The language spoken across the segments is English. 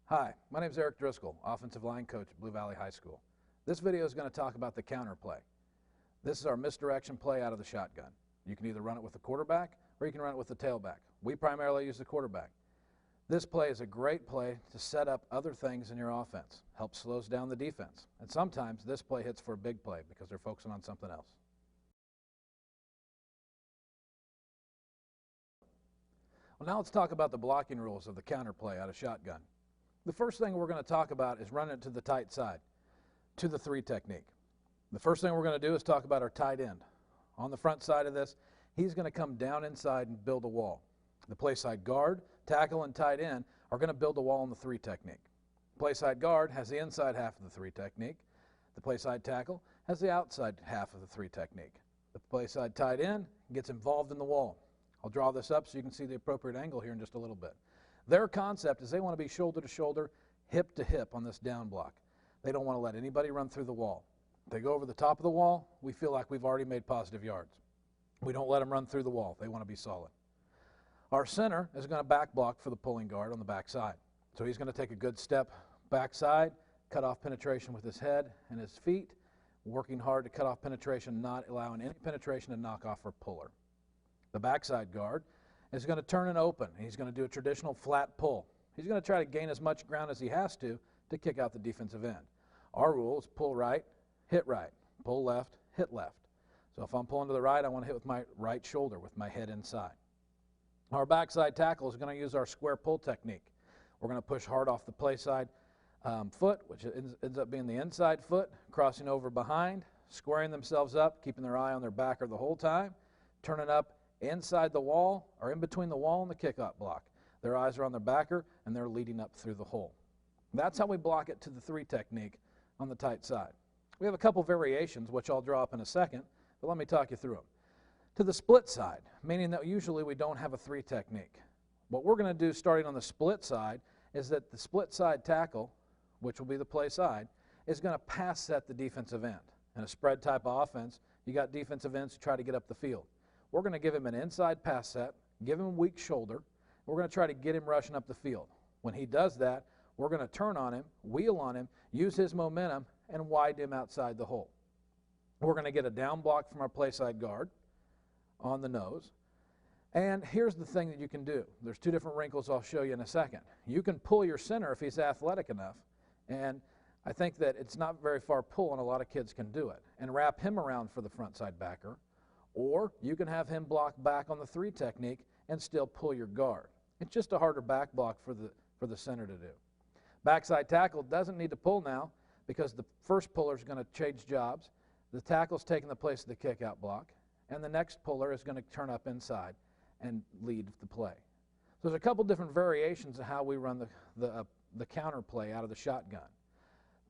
Hi, my name is Eric Driskell, offensive line coach at Blue Valley High School. This video is going to talk about the counter play. This is our misdirection play out of the shotgun. You can either run it with the quarterback or you can run it with the tailback. We primarily use the quarterback. This play is a great play to set up other things in your offense. Helps slows down the defense. And sometimes this play hits for a big play because they're focusing on something else. Well, now let's talk about the blocking rules of the counter play out of shotgun. The first thing we're going to talk about is running it to the tight side, to the 3 technique. The first thing we're going to do is talk about our tight end. On the front side of this, he's going to come down inside and build a wall. The play side guard, tackle, and tight end are going to build a wall in the 3 technique. Play side guard has the inside half of the 3 technique. The play side tackle has the outside half of the 3 technique. The play side tight end gets involved in the wall. I'll draw this up so you can see the appropriate angle here in just a little bit. Their concept is they want to be shoulder to shoulder, hip to hip on this down block. They don't want to let anybody run through the wall. If they go over the top of the wall, we feel like we've already made positive yards. We don't let them run through the wall. They want to be solid. Our center is going to back block for the pulling guard on the back side. So he's going to take a good step backside, cut off penetration with his head and his feet, working hard to cut off penetration, not allowing any penetration to knock off our puller. The backside guard is going to turn and open. He's going to do a traditional flat pull. He's going to try to gain as much ground as he has to kick out the defensive end. Our rule is pull right, hit right, pull left, hit left. So if I'm pulling to the right, I want to hit with my right shoulder with my head inside. Our backside tackle is going to use our square pull technique. We're going to push hard off the play side foot, which ends up being the inside foot, crossing over behind, squaring themselves up, keeping their eye on their backer the whole time, turning up inside the wall or in between the wall and the kickoff block. Their eyes are on their backer and they're leading up through the hole. That's how we block it to the 3 technique on the tight side. We have a couple variations, which I'll draw up in a second, but let me talk you through them. To the split side, meaning that usually we don't have a 3 technique. What we're going to do starting on the split side is that the split side tackle, which will be the play side, is going to pass set the defensive end. In a spread type of offense, you got defensive ends who try to get up the field. We're going to give him an inside pass set, give him a weak shoulder. We're going to try to get him rushing up the field. When he does that, we're going to turn on him, wheel on him, use his momentum, and widen him outside the hole. We're going to get a down block from our play side guard on the nose. And here's the thing that you can do. There's 2 different wrinkles I'll show you in a second. You can pull your center if he's athletic enough, and I think that it's not very far pull, and a lot of kids can do it, and wrap him around for the front side backer. Or you can have him block back on the 3 technique and still pull your guard. It's just a harder back block for the center to do. Backside tackle doesn't need to pull now because the first puller is going to change jobs. The tackle's taking the place of the kick out block, and the next puller is going to turn up inside and lead the play. So there's a couple different variations of how we run the counter play out of the shotgun.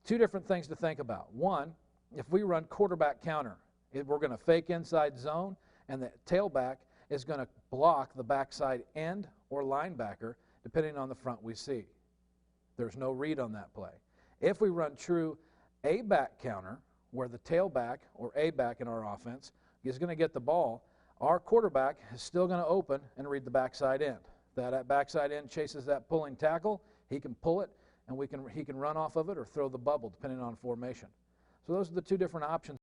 2 different things to think about. One, if we run quarterback counter, we're going to fake inside zone, and the tailback is going to block the backside end or linebacker, depending on the front we see. There's no read on that play. If we run true A-back counter, where the tailback or A-back in our offense is going to get the ball, our quarterback is still going to open and read the backside end. That backside end chases that pulling tackle, he can pull it, and he can run off of it or throw the bubble, depending on formation. So those are the 2 different options.